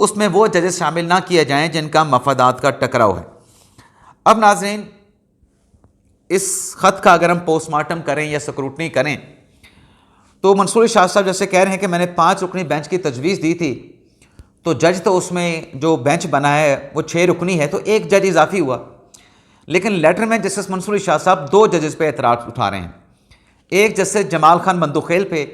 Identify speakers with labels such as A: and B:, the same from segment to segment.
A: اس میں وہ ججز شامل نہ کیے جائیں جن کا مفادات کا ٹکراؤ ہے۔ اب ناظرین، اس خط کا اگر ہم پوسٹ مارٹم کریں یا سکروٹنی کریں تو منصور علی شاہ صاحب جیسے کہہ رہے ہیں کہ میں نے 5 رکنی بینچ کی تجویز دی تھی، تو جج تو اس میں جو بینچ بنا ہے وہ 6 رکنی ہے، تو ایک جج اضافی ہوا، لیکن لیٹر میں جسٹس منصور علی شاہ صاحب 2 ججز پہ اعتراض اٹھا رہے ہیں، ایک جسٹس جمال خان بندوخیل پہ،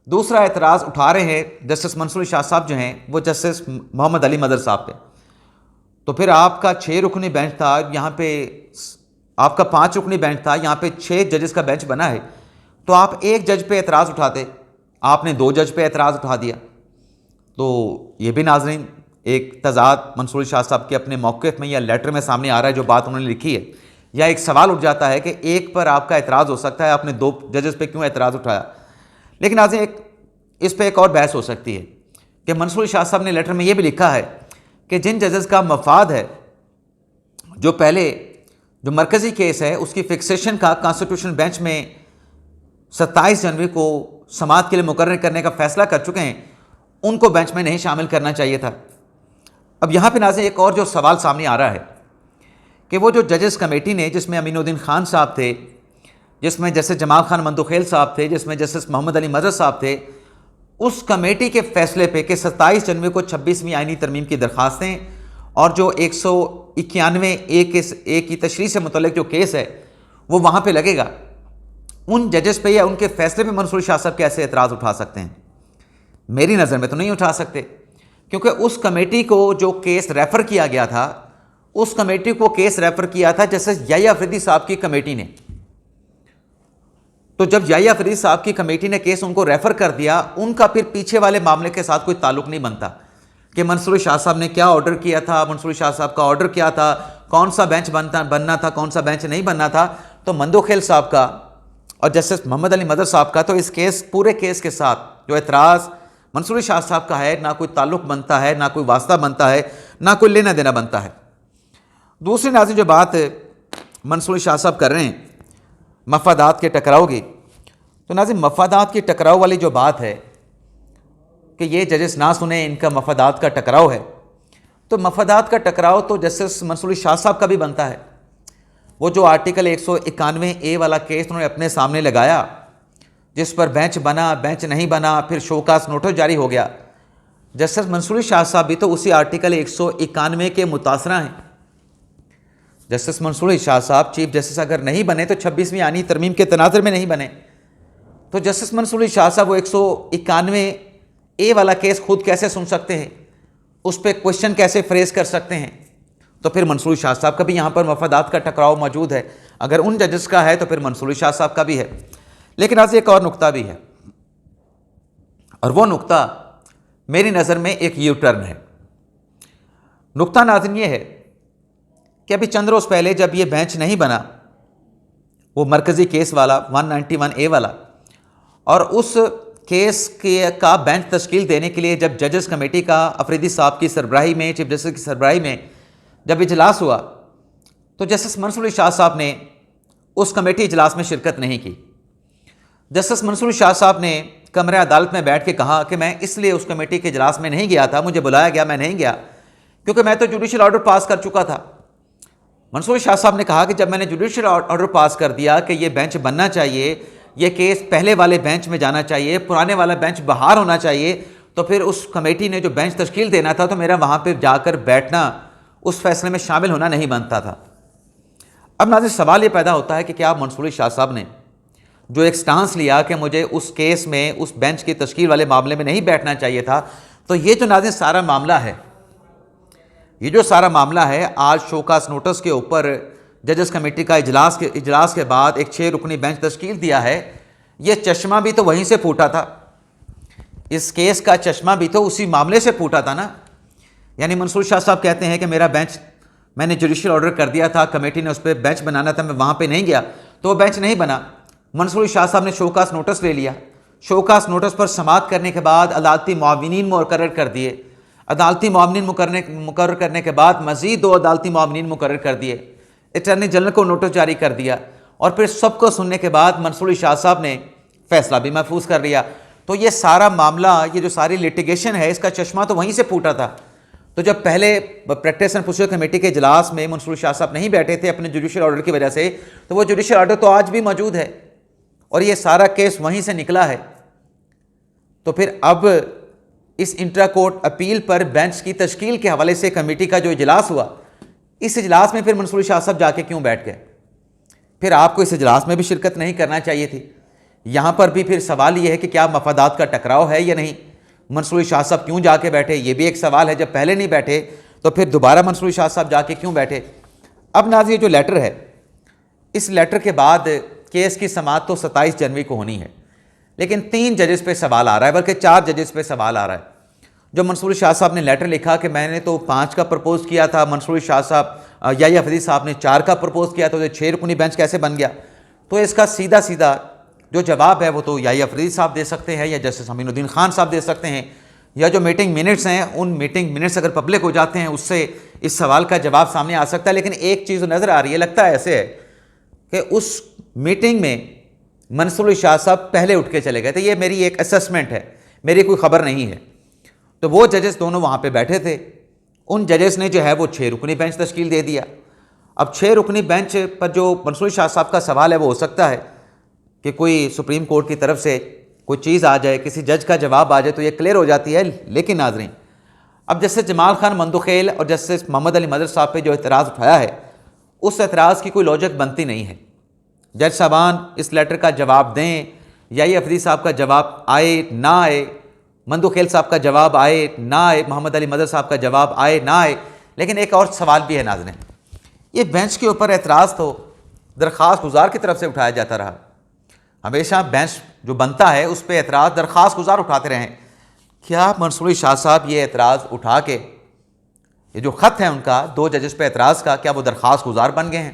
A: دوسرا اعتراض اٹھا رہے ہیں جسٹس منصور علی شاہ صاحب جو ہیں وہ جسٹس محمد علی مدر صاحب پہ۔ تو پھر آپ کا 6 رکنی بینچ تھا، یہاں پہ آپ کا 5 رکنی بینچ تھا، یہاں پہ 6 ججز کا بینچ بنا ہے، تو آپ ایک جج پہ اعتراض اٹھاتے، آپ نے 2 جج پہ اعتراض اٹھا دیا۔ تو یہ بھی ناظرین ایک تضاد منصور علی شاہ صاحب کے اپنے موقف میں یا لیٹر میں سامنے آ رہا ہے جو بات انہوں نے لکھی ہے، یا ایک سوال اٹھ جاتا ہے کہ ایک پر آپ کا اعتراض ہو سکتا ہے، آپ نے 2 ججز پہ کیوں اعتراض اٹھایا؟ لیکن ناظرین اس پہ ایک اور بحث ہو سکتی ہے کہ منصور علی شاہ صاحب نے لیٹر میں یہ بھی لکھا ہے کہ جن ججز کا مفاد ہے، جو پہلے جو مرکزی کیس ہے اس کی فکسیشن کا کانسٹیٹیوشن بینچ میں 27 جنوری کو سماعت کے لیے مقرر کرنے کا فیصلہ کر چکے ہیں، ان کو بینچ میں نہیں شامل کرنا چاہیے تھا۔ اب یہاں پہ ناظرین ایک اور جو سوال سامنے آ رہا ہے کہ وہ جو ججز کمیٹی نے، جس میں امین الدین خان صاحب تھے، جس میں جسٹس جمال خان بندوخیل صاحب تھے، جس میں جسٹس محمد علی مدر صاحب تھے، اس کمیٹی کے فیصلے پہ کہ 27 جنوری کو 26ویں آئینی ترمیم کی درخواستیں اور جو 191A کی تشریح سے متعلق جو کیس ہے وہ وہاں پہ لگے گا، ان ججز پہ یا ان کے فیصلے پہ منصور شاہ صاحب کیسے اعتراض اٹھا سکتے ہیں؟ میری نظر میں تو نہیں اٹھا سکتے، کیونکہ اس کمیٹی کو جو کیس ریفر کیا گیا تھا، اس کمیٹی کو کیس ریفر کیا تھا جسٹس یحییٰ افریدی صاحب کی کمیٹی نے۔ تو جب یحییٰ افریدی صاحب کی کمیٹی نے کیس ان کو ریفر کر دیا، ان کا پھر پیچھے والے معاملے کے ساتھ کوئی تعلق نہیں بنتا کہ منصور شاہ صاحب نے کیا آرڈر کیا تھا، منصور شاہ صاحب کا آرڈر کیا تھا، کون سا بینچ بننا تھا، کون سا بینچ نہیں بننا تھا۔ تو مندوخیل صاحب کا اور جسٹس محمد علی مدر صاحب کا تو اس کیس پورے کیس کے ساتھ جو اعتراض منصور شاہ صاحب کا ہے، نہ کوئی تعلق بنتا ہے، نہ کوئی واسطہ بنتا ہے، نہ کوئی لینا دینا بنتا ہے۔ دوسری ناظرین جو بات منصور شاہ صاحب کر رہے ہیں مفادات کے ٹکراؤ کی، تو ناظرین مفادات کے ٹکراؤ والی جو بات ہے کہ یہ ججز نہ سنیں، ان کا مفادات کا ٹکراؤ ہے، تو مفادات کا ٹکراؤ تو جسٹس منصور شاہ صاحب کا بھی بنتا ہے۔ وہ جو آرٹیکل 191A والا کیس انہوں نے اپنے سامنے لگایا، جس پر بینچ بنا، بینچ نہیں بنا، پھر شوکاس نوٹس جاری ہو گیا، جسٹس منصور شاہ صاحب بھی تو اسی آرٹیکل 191 کے متاثرہ ہیں۔ جسٹس منصور شاہ صاحب چیف جسٹس اگر نہیں بنے تو 26ویں آئینی ترمیم کے تناظر میں نہیں بنے، تو جسٹس منصور شاہ صاحب وہ 191A والا کیس خود کیسے سن سکتے ہیں، اس پہ کوشچن کیسے فریز کر سکتے ہیں؟ تو پھر منصور شاہ صاحب کا بھی یہاں پر مفادات کا ٹکراؤ موجود ہے۔ اگر ان ججز کا ہے تو پھر منصور شاہ صاحب کا بھی ہے۔ لیکن آج ایک اور نقطہ بھی ہے، اور وہ نقطہ میری نظر میں ایک یو ٹرن ہے۔ نقطہ ناظرین یہ ہے کہ ابھی چند روز پہلے جب یہ بینچ نہیں بنا، وہ مرکزی کیس والا 191A والا، اور اس کیس کا بینچ تشکیل دینے کے لیے جب ججز کمیٹی کا افریدی صاحب کی سربراہی میں، چیف جسٹس کی سربراہی میں جب اجلاس ہوا، تو جسٹس منصور علی شاہ صاحب نے اس کمیٹی اجلاس میں شرکت نہیں کی۔ جسٹس منصور شاہ صاحب نے کمرہ عدالت میں بیٹھ کے کہا کہ میں اس لیے اس کمیٹی کے اجلاس میں نہیں گیا تھا، مجھے بلایا گیا، میں نہیں گیا کیونکہ میں تو جوڈیشل آرڈر پاس کر چکا تھا۔ منصور شاہ صاحب نے کہا کہ جب میں نے جوڈیشل آرڈر پاس کر دیا کہ یہ بینچ بننا چاہیے، یہ کیس پہلے والے بینچ میں جانا چاہیے، پرانے والا بینچ بحال ہونا چاہیے، تو پھر اس کمیٹی نے جو بینچ تشکیل دینا تھا تو میرا وہاں پہ جا کر بیٹھنا، اس فیصلے میں شامل ہونا نہیں بنتا تھا۔ اب ناظرین سوال یہ پیدا ہوتا ہے کہ کیا منصور علی شاہ صاحب نے جو ایک سٹانس لیا کہ مجھے اس کیس میں، اس بینچ کی تشکیل والے معاملے میں نہیں بیٹھنا چاہیے تھا، تو یہ جو ناظرین سارا معاملہ ہے، یہ جو سارا معاملہ ہے، آج شوکاس نوٹس کے اوپر ججز کمیٹی کا اجلاس کے بعد ایک 6 رکنی بینچ تشکیل دیا ہے، یہ چشمہ بھی تو وہیں سے پھوٹا تھا، اس کیس کا چشمہ بھی تو اسی معاملے سے پھوٹا تھا نا۔ یعنی منصور شاہ صاحب کہتے ہیں کہ میرا بینچ، میں نے جوڈیشل آرڈر کر دیا تھا، کمیٹی نے اس پہ بینچ بنانا تھا، میں وہاں پہ نہیں گیا تو وہ بینچ نہیں بنا۔ منصور شاہ صاحب نے شوکاس نوٹس لے لیا، شوکاس نوٹس پر سماعت کرنے کے بعد عدالتی معاونین مقرر کر دیے، عدالتی معاونین مقرر کرنے کے بعد مزید 2 عدالتی معاونین مقرر کر دیے، اٹارنی جنرل کو نوٹس جاری کر دیا، اور پھر سب کو سننے کے بعد منصور شاہ صاحب نے فیصلہ بھی محفوظ کر لیا۔ تو یہ سارا معاملہ، یہ جو ساری لیٹیگیشن ہے، اس کا چشمہ تو وہیں سے پھوٹا تھا۔ تو جب پہلے پریکٹس اینڈ پروسیجر کمیٹی کے اجلاس میں منصور شاہ صاحب نہیں بیٹھے تھے اپنے جوڈیشل آرڈر کی وجہ سے، تو وہ جوڈیشل آرڈر تو آج بھی موجود ہے اور یہ سارا کیس وہیں سے نکلا ہے. تو پھر اب اس انٹرا کورٹ اپیل پر بینچ کی تشکیل کے حوالے سے کمیٹی کا جو اجلاس ہوا، اس اجلاس میں پھر منصور شاہ صاحب جا کے کیوں بیٹھ گئے؟ پھر آپ کو اس اجلاس میں بھی شرکت نہیں کرنا چاہیے تھی. یہاں پر بھی پھر سوال یہ ہے کہ کیا مفادات کا ٹکراؤ ہے یا نہیں؟ منصور شاہ صاحب کیوں جا کے بیٹھے؟ یہ بھی ایک سوال ہے. جب پہلے نہیں بیٹھے تو پھر دوبارہ منصور شاہ صاحب جا کے کیوں بیٹھے؟ اب ناظرین یہ جو لیٹر ہے، اس لیٹر کے بعد کیس کی سماعت تو 27 جنوری کو ہونی ہے، لیکن 3 ججز پہ سوال آ رہا ہے، بلکہ 4 ججز پہ سوال آ رہا ہے. جو منصور شاہ صاحب نے لیٹر لکھا کہ میں نے تو 5 کا پرپوز کیا تھا، منصور شاہ صاحب یحییٰ فریدی صاحب نے 4 کا پرپوز کیا تھا، تو 6 رکنی بینچ کیسے بن گیا؟ تو اس کا سیدھا سیدھا جو جواب ہے وہ تو یحییٰ فریدی صاحب دے سکتے ہیں، یا جسٹس امین الدین خان صاحب دے سکتے ہیں، یا جو میٹنگ منٹس ہیں ان میٹنگ منٹس اگر پبلک ہو جاتے ہیں اس سے اس سوال کا جواب سامنے آ سکتا ہے. لیکن ایک چیز نظر آ رہی ہے، لگتا ہے ایسے ہے کہ اس میٹنگ میں منصور شاہ صاحب پہلے اٹھ کے چلے گئے تھے. یہ میری ایک اسسمنٹ ہے، میری کوئی خبر نہیں ہے. تو وہ ججز دونوں وہاں پہ بیٹھے تھے، ان ججز نے جو ہے وہ 6 رکنی بینچ تشکیل دے دیا. اب 6 رکنی بینچ پر جو منصور شاہ صاحب کا سوال ہے وہ ہو سکتا ہے کہ کوئی سپریم کورٹ کی طرف سے کوئی چیز آ جائے، کسی جج کا جواب آ جائے تو یہ کلیئر ہو جاتی ہے. لیکن ناظرین اب جسٹس جمال خان مندوخیل اور جسٹس محمد علی مدر صاحب پہ جو اعتراض اٹھایا ہے، اس اعتراض کی کوئی لاجک بنتی نہیں ہے. جج صاحبان اس لیٹر کا جواب دیں، یحییٰ فریدی صاحب کا جواب آئے نہ آئے، مندوخیل صاحب کا جواب آئے نہ آئے، محمد علی مدر صاحب کا جواب آئے نہ آئے. لیکن ایک اور سوال بھی ہے ناظرین، یہ بینچ کے اوپر اعتراض تو درخواست گزار کی طرف سے اٹھایا جاتا رہا. ہمیشہ بینچ جو بنتا ہے اس پہ اعتراض درخواست گزار اٹھاتے رہیں. کیا منصور شاہ صاحب یہ اعتراض اٹھا کے، یہ جو خط ہے ان کا 2 ججز پہ اعتراض کا، کیا وہ درخواست گزار بن گئے ہیں؟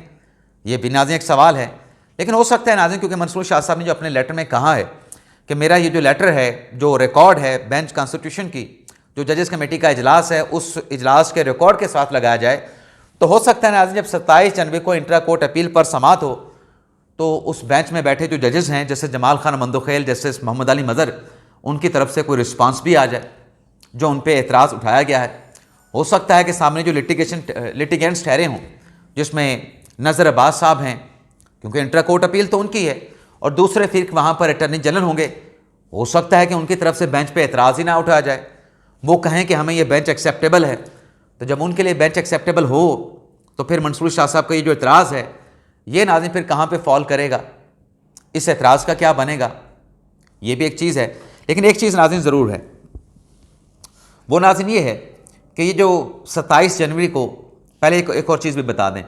A: یہ بھی ناظرین ایک سوال ہے. لیکن ہو سکتا ہے ناظرین کیونکہ منصور شاہ صاحب نے جو اپنے لیٹر میں کہا ہے کہ میرا یہ جو لیٹر ہے، جو ریکارڈ ہے بینچ کانسٹیٹیوشن کی، جو ججز کمیٹی کا اجلاس ہے، اس اجلاس کے ریکارڈ کے ساتھ لگایا جائے، تو ہو سکتا ہے ناظرین جب 27 جنوری کو انٹرا کورٹ اپیل پر سماعت ہو تو اس بینچ میں بیٹھے جو ججز ہیں، جیسے جمال خان مندوخیل، جسٹس محمد علی مظہر، ان کی طرف سے کوئی رسپانس بھی آ جائے جو ان پہ اعتراض اٹھایا گیا ہے. ہو سکتا ہے کہ سامنے جو لیٹیگینٹس ٹھہرے ہوں، جس میں نذر عباس صاحب ہیں، کیونکہ انٹرا کورٹ اپیل تو ان کی ہے، اور دوسرے فرق وہاں پر اٹارنی جنرل ہوں گے. ہو سکتا ہے کہ ان کی طرف سے بینچ پہ اعتراض ہی نہ اٹھایا جائے، وہ کہیں کہ ہمیں یہ بینچ ایکسیپٹیبل ہے. تو جب ان کے لیے بینچ ایکسیپٹیبل ہو تو پھر منصور شاہ صاحب کا یہ جو اعتراض ہے، یہ ناظرین پھر کہاں پہ فال کرے گا؟ اس اعتراض کا کیا بنے گا؟ یہ بھی ایک چیز ہے. لیکن ایک چیز ناظرین ضرور ہے، وہ ناظرین یہ ہے کہ یہ جو 27 جنوری کو، پہلے ایک اور چیز بھی بتا دیں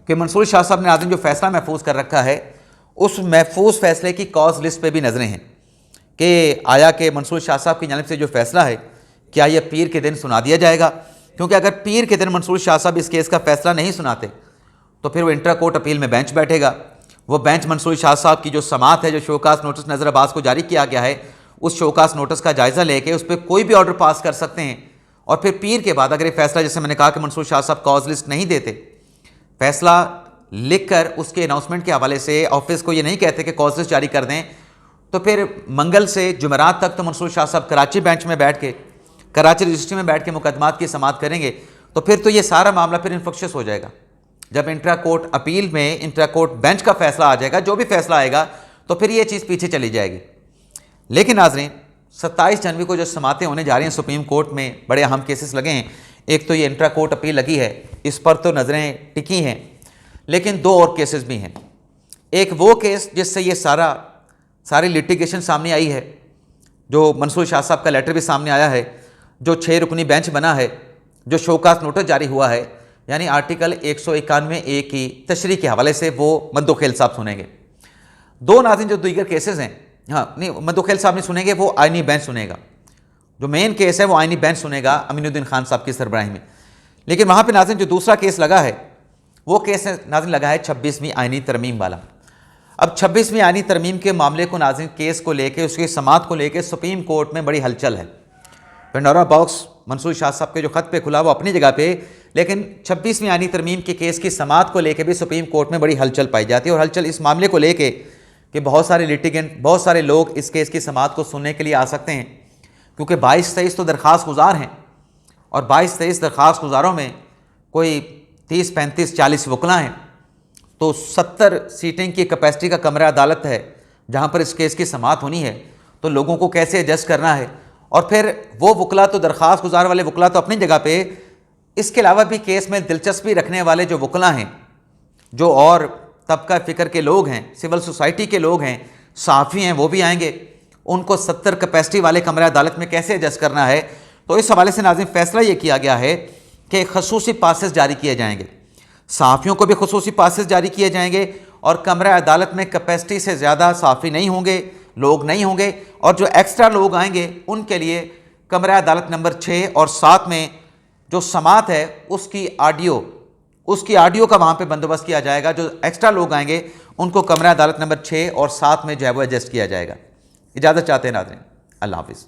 A: کہ منصور شاہ صاحب نے ناظرین جو فیصلہ محفوظ کر رکھا ہے، اس محفوظ فیصلے کی کاز لسٹ پہ بھی نظریں ہیں کہ آیا کہ منصور شاہ صاحب کی جانب سے جو فیصلہ ہے کیا یہ پیر کے دن سنا دیا جائے گا؟ کیونکہ اگر پیر کے دن منصور شاہ صاحب اس کیس کا فیصلہ نہیں سناتے تو پھر وہ انٹرا کورٹ اپیل میں بینچ بیٹھے گا. وہ بینچ منصور شاہ صاحب کی جو سماعت ہے، جو شوکاز نوٹس نذر عباس کو جاری کیا گیا ہے، اس شوکاز نوٹس کا جائزہ لے کے اس پہ کوئی بھی آرڈر پاس کر سکتے ہیں. اور پھر پیر کے بعد اگر یہ فیصلہ، جیسے میں نے کہا کہ منصور شاہ صاحب کاز لسٹ نہیں دیتے، فیصلہ لکھ کر اس کے اناؤنسمنٹ کے حوالے سے آفس کو یہ نہیں کہتے کہ کاز لسٹ جاری کر دیں، تو پھر منگل سے جمعرات تک تو منصور شاہ صاحب کراچی بینچ میں بیٹھ کے، کراچی رجسٹری میں بیٹھ کے مقدمات کی سماعت کریں گے. تو پھر تو یہ سارا معاملہ پھر انفکشس ہو جائے گا. جب انٹرا کورٹ اپیل میں انٹرا کورٹ بینچ کا فیصلہ آ جائے گا، جو بھی فیصلہ آئے گا، تو پھر یہ چیز پیچھے چلی جائے گی. لیکن ناظرین 27 جنوری کو جو سماعتیں ہونے جا رہی ہیں سپریم کورٹ میں، بڑے اہم کیسز لگے ہیں. ایک تو یہ انٹرا کورٹ اپیل لگی ہے، اس پر تو نظریں ٹکی ہیں، لیکن 2 اور کیسز بھی ہیں. ایک وہ کیس جس سے یہ ساری لیٹیگیشن سامنے آئی ہے، جو منصور شاہ صاحب کا لیٹر بھی سامنے آیا ہے، جو 6 رکنی بینچ بنا ہے، جو شوکاز نوٹس جاری ہوا ہے، یعنی آرٹیکل 191A کی تشریح کے حوالے سے وہ مندوخیل صاحب سنیں گے. 2 ناظرین جو دیگر کیسز ہیں، نہیں مندوخیل صاحب نہیں سنیں گے، وہ آئینی بینچ سنے گا. جو مین کیس ہے وہ آئینی بینچ سنے گا امین الدین خان صاحب کی سربراہی میں. لیکن وہاں پہ ناظرین جو دوسرا کیس لگا ہے، وہ کیس ناظرین لگا ہے 26ویں آئینی ترمیم والا. اب 26ویں آئینی ترمیم کے معاملے کو ناظرین، کیس کو لے کے، اس کی سماعت کو لے کے سپریم کورٹ میں بڑی ہلچل ہے. پنڈورا باکس منصور شاہ صاحب کے جو خط پہ کھلا وہ اپنی جگہ پہ، لیکن 26ویں آئینی ترمیم کے کیس کی سماعت کو لے کے بھی سپریم کورٹ میں بڑی ہلچل پائی جاتی ہے. اور ہلچل اس معاملے کو لے کے کہ بہت سارے لیٹیگنٹ، بہت سارے لوگ اس کیس کی سماعت کو سننے کے لیے آ سکتے ہیں، کیونکہ 22-23 تو درخواست گزار ہیں اور 22-23 درخواست گزاروں میں کوئی 30-35-40 وکلا ہیں، تو 70 سیٹیں کی کیپیسٹی کا کمرہ عدالت ہے جہاں پر اس کیس کی سماعت ہونی ہے، تو لوگوں کو کیسے ایڈجسٹ کرنا ہے؟ اور پھر وہ وکلا تو درخواست گزار والے وکلا تو اپنی جگہ پہ، اس کے علاوہ بھی کیس میں دلچسپی رکھنے والے جو وکلا ہیں، جو اور طبقہ فکر کے لوگ ہیں، سول سوسائٹی کے لوگ ہیں، صحافی ہیں، وہ بھی آئیں گے، ان کو 70 کیپیسٹی والے کمرہ عدالت میں کیسے ایڈجسٹ کرنا ہے؟ تو اس حوالے سے ناظرین فیصلہ یہ کیا گیا ہے کہ خصوصی پاسز جاری کیے جائیں گے، صحافیوں کو بھی خصوصی پاسز جاری کیے جائیں گے، اور کمرہ عدالت میں کیپیسٹی سے زیادہ صحافی نہیں ہوں گے، لوگ نہیں ہوں گے، اور جو ایکسٹرا لوگ آئیں گے ان کے لیے کمرہ عدالت نمبر 6 اور 7 میں جو سماعت ہے اس کی آڈیو کا وہاں پہ بندوبست کیا جائے گا۔ جو ایکسٹرا لوگ آئیں گے ان کو کمرہ عدالت نمبر 6 اور 7 میں جو ہے وہ ایڈجسٹ کیا جائے گا۔ اجازت چاہتے ہیں ناظرین، اللہ حافظ۔